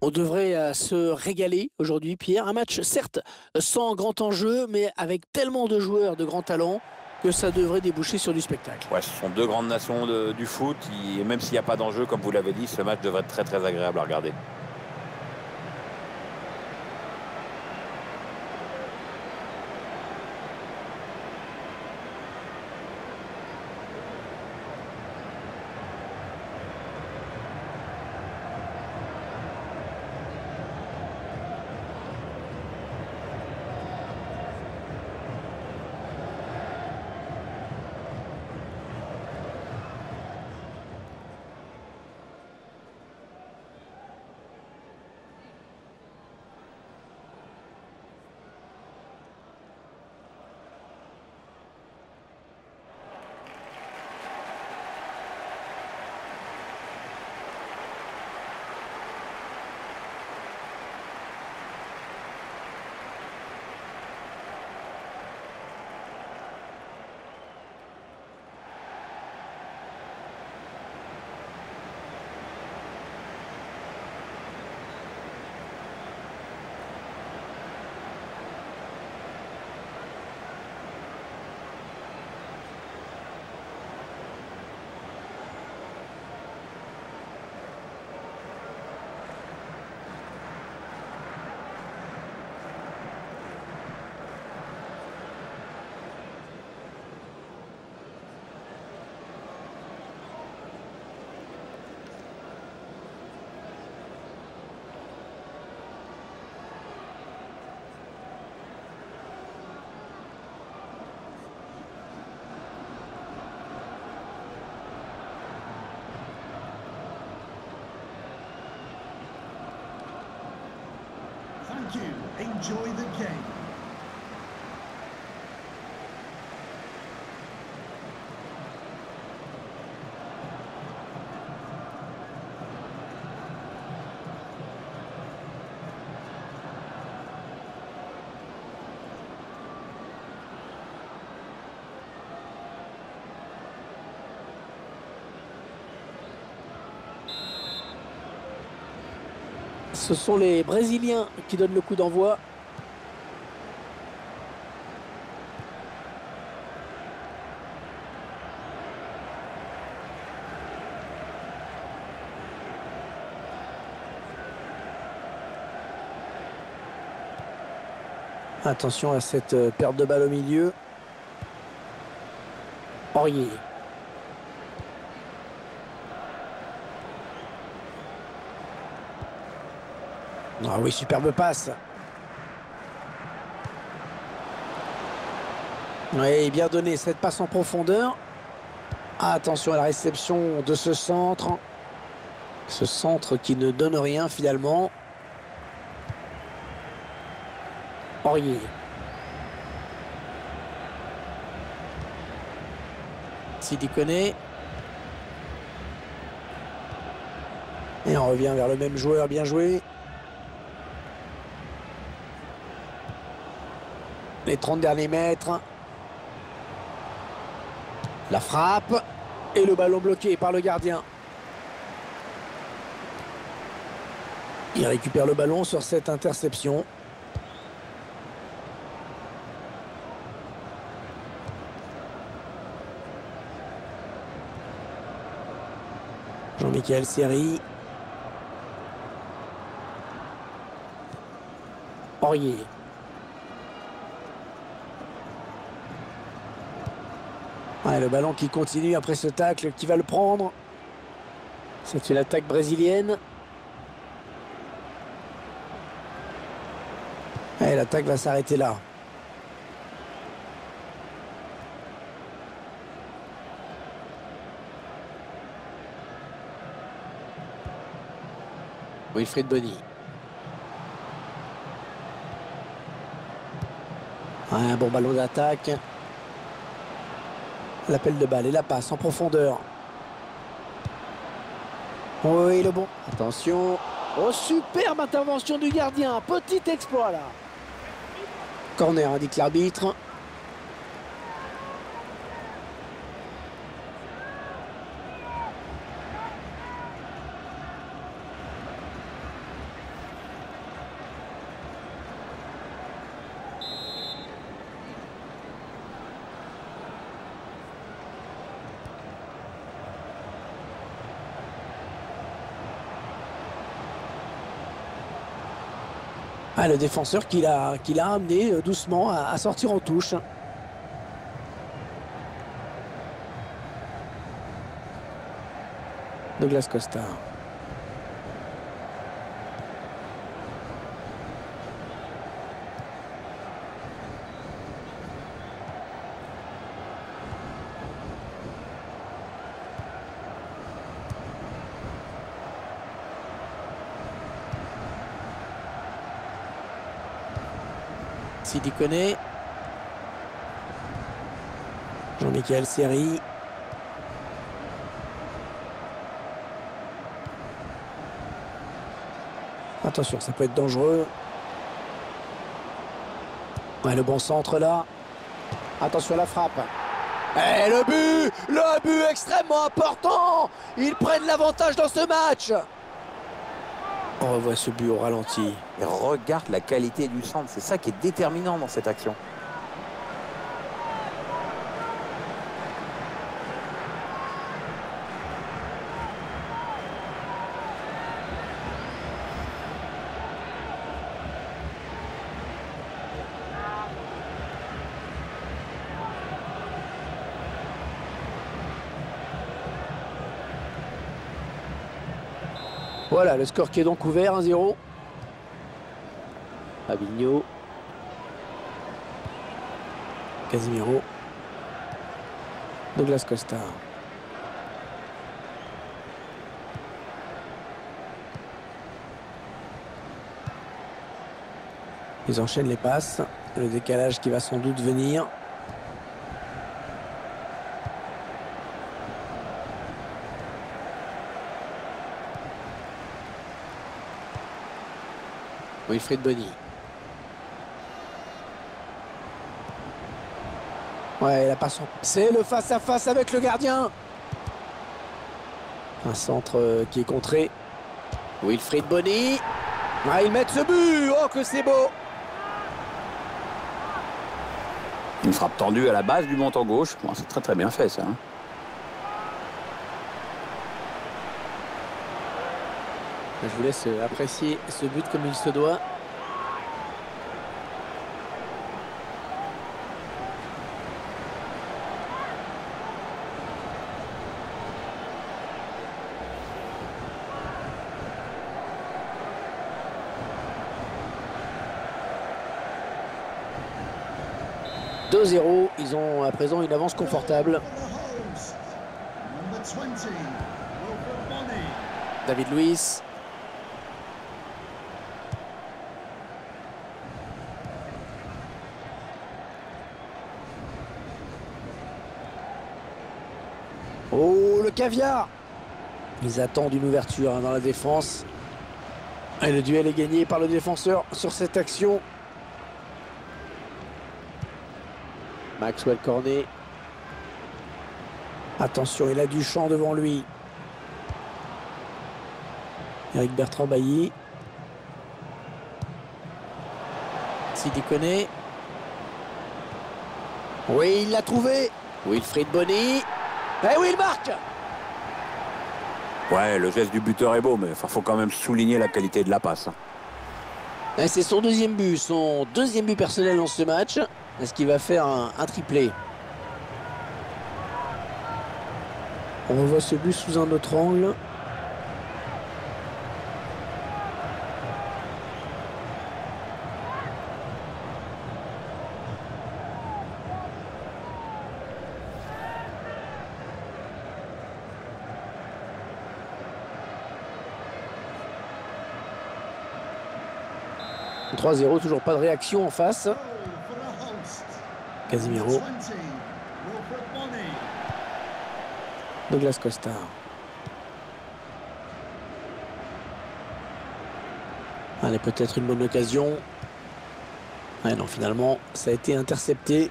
On devrait se régaler aujourd'hui, Pierre. Un match, certes, sans grand enjeu, mais avec tellement de joueurs de grand talent que ça devrait déboucher sur du spectacle. Ouais, ce sont deux grandes nations du foot. Et même s'il n'y a pas d'enjeu, comme vous l'avez dit, ce match devrait être très très agréable à regarder. Thank you. Enjoy the game. Ce sont les Brésiliens qui donnent le coup d'envoi. Attention à cette perte de balle au milieu. Aurier. Ah oui, superbe passe. Oui, bien donné cette passe en profondeur. Attention à la réception de ce centre. Ce centre qui ne donne rien finalement. Aurier. Sidi Koné. Et on revient vers le même joueur, bien joué. Les 30 derniers mètres. La frappe. Et le ballon bloqué par le gardien. Il récupère le ballon sur cette interception. Jean-Michel Seri. Aurier. Ouais, le ballon qui continue après ce tacle, qui va le prendre. C'est une attaque brésilienne. Et l'attaque va s'arrêter là. Wilfried Bony. Un bon ballon d'attaque. L'appel de balle et la passe en profondeur. Oui, le bon. Attention. Oh, superbe intervention du gardien. Petit exploit là. Corner, indique l'arbitre. Ah, le défenseur qui l'a amené doucement à sortir en touche. Douglas Costa. Sidi Koné. Jean-Michel Seri. Attention, ça peut être dangereux. Ouais, le bon centre là. Attention à la frappe. Et le but extrêmement important. Ils prennent l'avantage dans ce match. On revoit ce but au ralenti. Et regarde la qualité du centre, c'est ça qui est déterminant dans cette action. Voilà, le score qui est donc ouvert, 1-0. Fabinho. Casemiro. Douglas Costa. Ils enchaînent les passes. Le décalage qui va sans doute venir. Wilfried Bony. Ouais, la passe. C'est le face-à-face avec le gardien. Un centre qui est contré. Wilfried Bony. Ah, ils mettent ce but. Oh, que c'est beau. Une frappe tendue à la base du montant gauche. Bon, c'est très très bien fait ça. Je vous laisse apprécier ce but comme il se doit. « 2-0 », ils ont à présent une avance confortable. David Luiz. Oh, le caviar. Ils attendent une ouverture dans la défense. Et le duel est gagné par le défenseur sur cette action. Maxwell Cornet. Attention, il a du champ devant lui. Eric Bertrand Bailly. Sidi Koné. Oui, il l'a trouvé. Wilfried Bony. Eh oui, il marque. Ouais, le geste du buteur est beau, mais il faut quand même souligner la qualité de la passe. C'est son deuxième but personnel dans ce match. Est-ce qu'il va faire un triplé? On revoit ce but sous un autre angle. « 3-0 », toujours pas de réaction en face. Casemiro. Douglas Costa. Allez, peut-être une bonne occasion. Ah non, finalement, ça a été intercepté.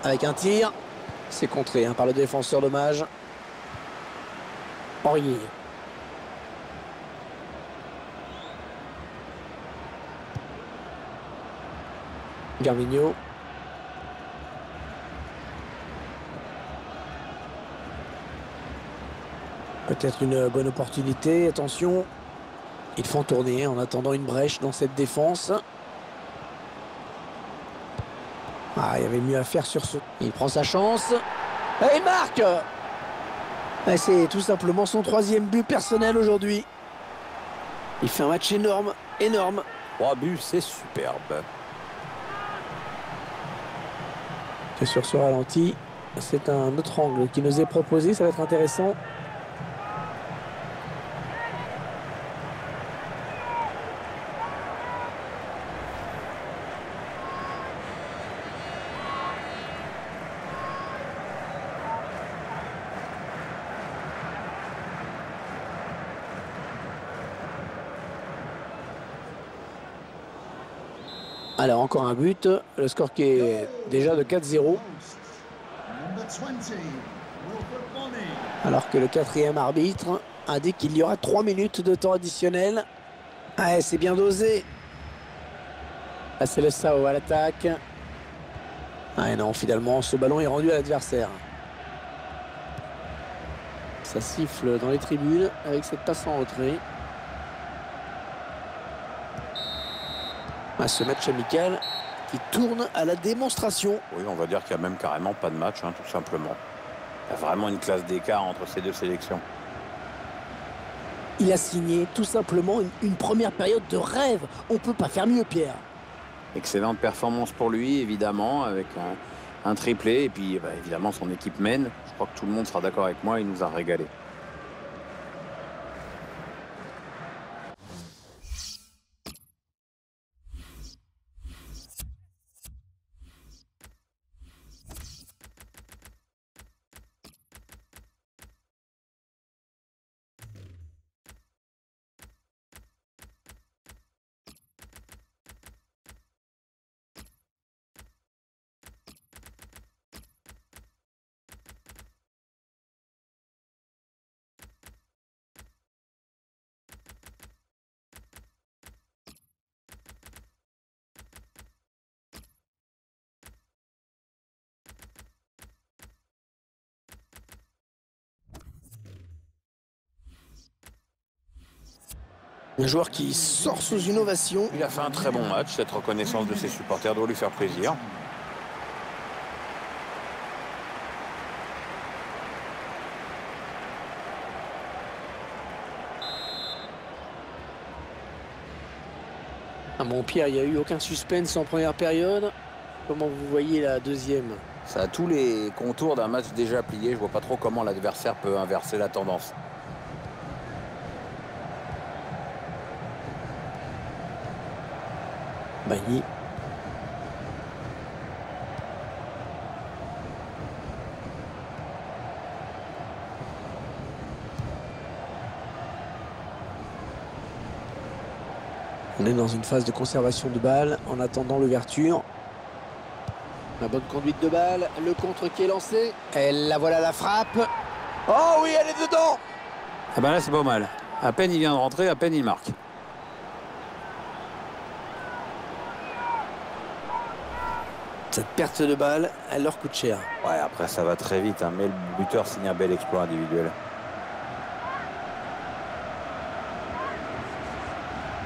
Avec un tir. C'est contré par le défenseur, dommage. Aurier. Gervinho. Peut-être une bonne opportunité. Attention. Ils font tourner en attendant une brèche dans cette défense. Ah, il y avait mieux à faire sur ce... Il prend sa chance. Et il marque. Et c'est tout simplement son 3e but personnel aujourd'hui. Il fait un match énorme, énorme. 3 buts, c'est superbe. Et sur ce ralenti, c'est un autre angle qui nous est proposé. Ça va être intéressant. Alors encore un but, le score qui est déjà de 4-0. Number 20, Wilfred Bonney. Alors que le 4e arbitre indique qu'il y aura 3 minutes de temps additionnel. Ah, c'est bien dosé. Là, c'est le Sao à l'attaque. Ah et non, finalement, ce ballon est rendu à l'adversaire. Ça siffle dans les tribunes avec cette passe en retrait. Ah, ce match amical qui tourne à la démonstration. Oui, on va dire qu'il n'y a même carrément pas de match, hein, tout simplement. Il y a vraiment une classe d'écart entre ces deux sélections. Il a signé tout simplement une première période de rêve. On ne peut pas faire mieux, Pierre. Excellente performance pour lui, évidemment, avec un triplé. Et puis, bah, évidemment, son équipe mène. Je crois que tout le monde sera d'accord avec moi, il nous a régalé. Un joueur qui sort sous une ovation. Il a fait un très bon match. Cette reconnaissance de ses supporters doit lui faire plaisir. Ah bon, Pierre, il n'y a eu aucun suspense en première période. Comment vous voyez la deuxième? Ça a tous les contours d'un match déjà plié. Je vois pas trop comment l'adversaire peut inverser la tendance. Bagny. On est dans une phase de conservation de balle en attendant l'ouverture. La bonne conduite de balle, le contre qui est lancé. Et la voilà la frappe. Oh oui, elle est dedans. Ah ben là, c'est pas mal. À peine il vient de rentrer, à peine il marque. Cette perte de balle, elle leur coûte cher. Ouais, après ça va très vite, hein, mais le buteur signe un bel exploit individuel.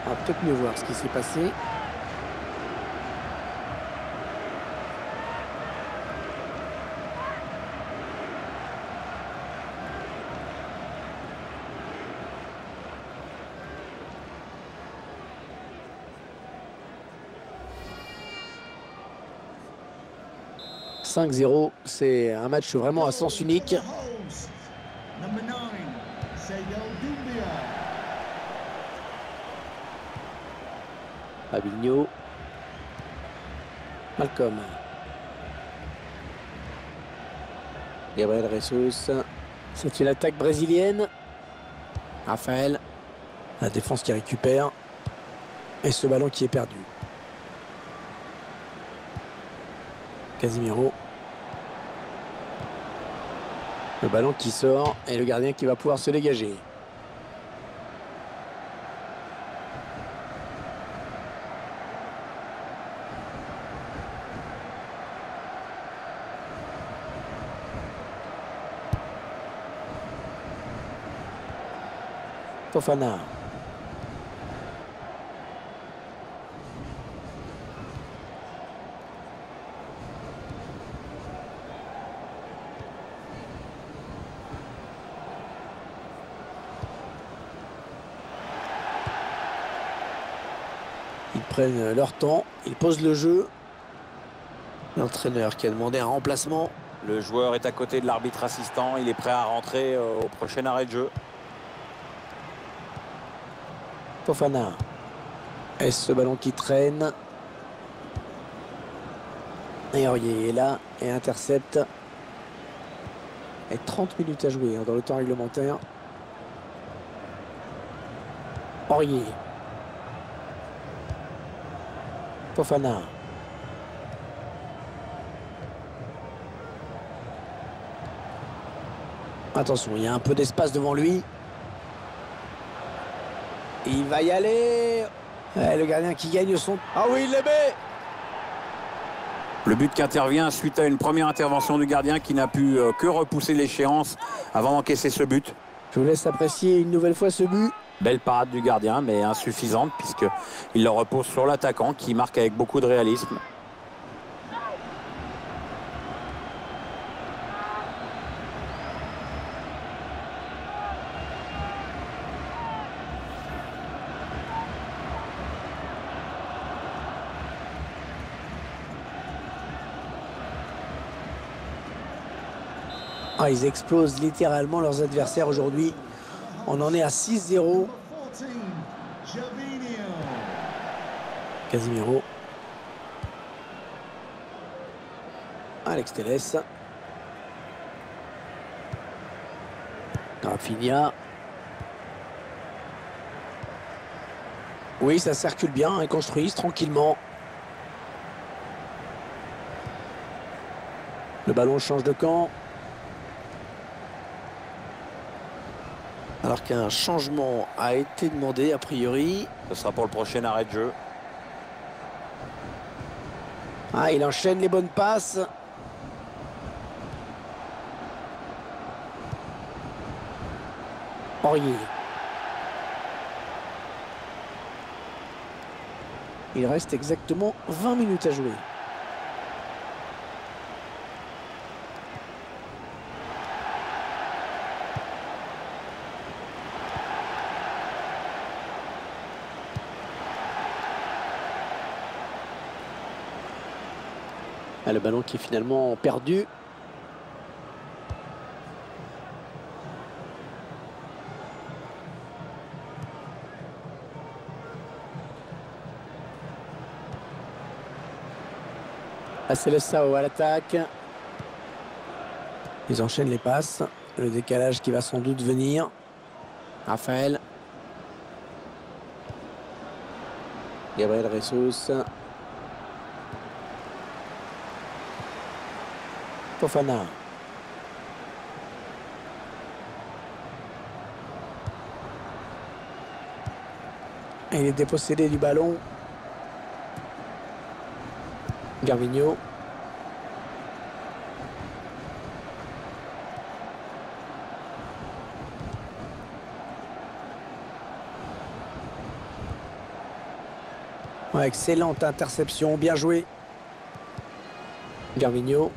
On va peut-être mieux voir ce qui s'est passé. « 5-0 », c'est un match vraiment à sens unique. Number 9, Seydou Doumbia. Fabinho. Malcolm. Gabriel Jesus. C'est une attaque brésilienne. Raphaël. La défense qui récupère. Et ce ballon qui est perdu. Casemiro. Le ballon qui sort et le gardien qui va pouvoir se dégager. Fofana. Ils prennent leur temps, ils posent le jeu. L'entraîneur qui a demandé un remplacement. Le joueur est à côté de l'arbitre assistant. Il est prêt à rentrer au prochain arrêt de jeu. Fofana. Est-ce ce ballon qui traîne? Et Aurier est là et intercepte. Et 30 minutes à jouer dans le temps réglementaire. Aurier. Fofana. Attention, il y a un peu d'espace devant lui. Il va y aller. Le gardien qui gagne son... Ah oui, il le met. Le but qui intervient suite à une première intervention du gardien qui n'a pu que repousser l'échéance avant d'encaisser ce but. Je vous laisse apprécier une nouvelle fois ce but. Belle parade du gardien, mais insuffisante puisqu'il le repose sur l'attaquant qui marque avec beaucoup de réalisme. Ah, ils explosent littéralement leurs adversaires aujourd'hui. On en est à 6-0. Casemiro. Alex Telles. Rafinha. Oui, ça circule bien, ils construisent tranquillement. Le ballon change de camp. Alors qu'un changement a été demandé, a priori. Ce sera pour le prochain arrêt de jeu. Ah, il enchaîne les bonnes passes. Aurier. Il reste exactement 20 minutes à jouer. Ah, le ballon qui est finalement perdu. Ah, c'est le Sao à l'attaque. Ils enchaînent les passes. Le décalage qui va sans doute venir. Raphaël. Gabriel Jesus. Fofana. Et il est dépossédé du ballon. Gervinho. Ouais, excellente interception, bien joué. Gervinho.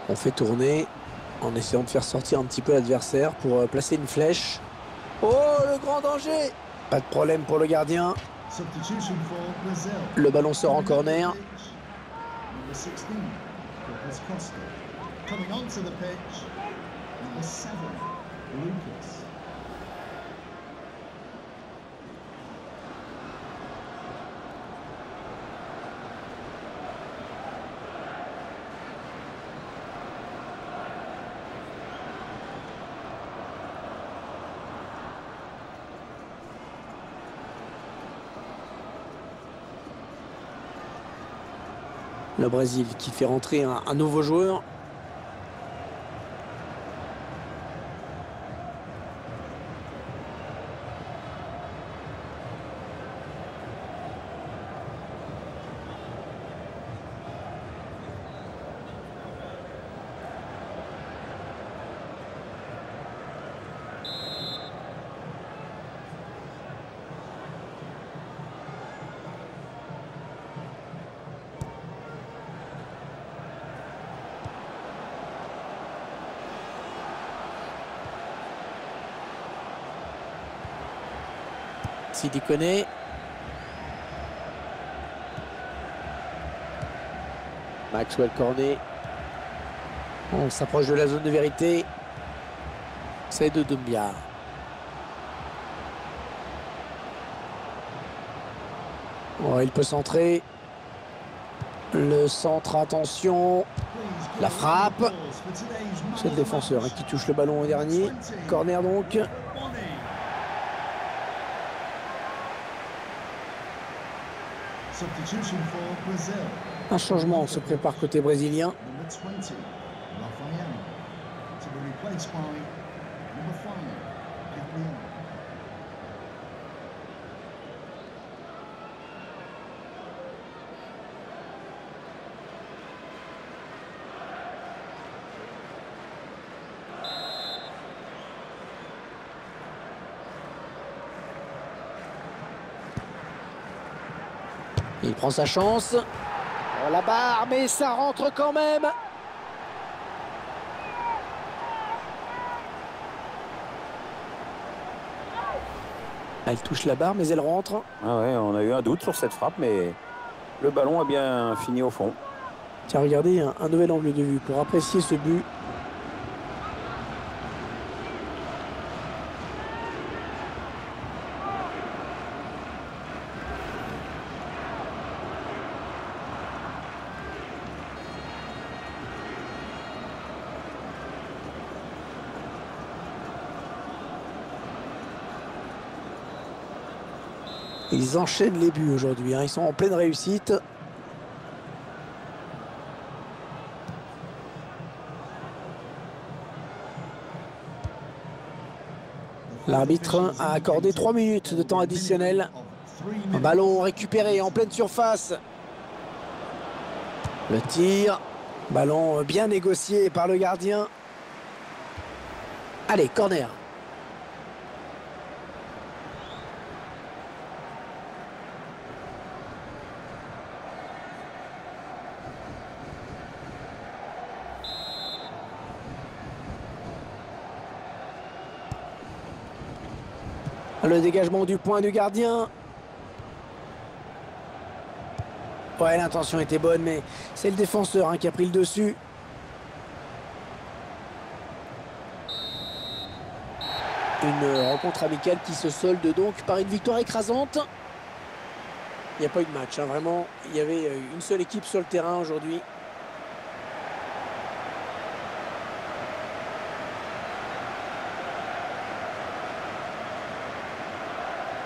On fait tourner en essayant de faire sortir un petit peu l'adversaire pour placer une flèche. Oh, le grand danger! Pas de problème pour le gardien. Le ballon sort en corner. Le Brésil qui fait rentrer un nouveau joueur. Sidi Koné. Maxwell Cornet. On s'approche de la zone de vérité. C'est de Doumbia. Oh, il peut centrer. Le centre, attention. La frappe. C'est le défenseur qui touche le ballon au dernier. Corner donc. Un changement se prépare côté brésilien. Il prend sa chance. Oh, la barre, mais ça rentre quand même. Elle touche la barre, mais elle rentre. Ah ouais, on a eu un doute sur cette frappe, mais le ballon a bien fini au fond. Tiens, regardez, un nouvel angle de vue pour apprécier ce but. Ils enchaînent les buts aujourd'hui, hein. Ils sont en pleine réussite. L'arbitre a accordé 3 minutes de temps additionnel. Un ballon récupéré en pleine surface. Le tir. Ballon bien négocié par le gardien. Allez, corner. Le dégagement du point du gardien. Ouais, l'intention était bonne, mais c'est le défenseur qui a pris le dessus. Une rencontre amicale qui se solde donc par une victoire écrasante. Il n'y a pas eu de match, hein, vraiment. Il y avait une seule équipe sur le terrain aujourd'hui.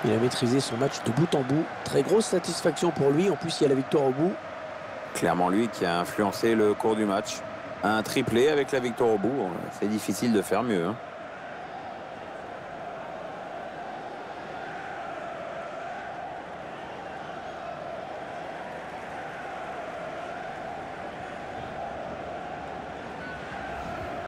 Il a maîtrisé son match de bout en bout. Très grosse satisfaction pour lui. En plus, il y a la victoire au bout. Clairement lui qui a influencé le cours du match. Un triplé avec la victoire au bout. C'est difficile de faire mieux, hein.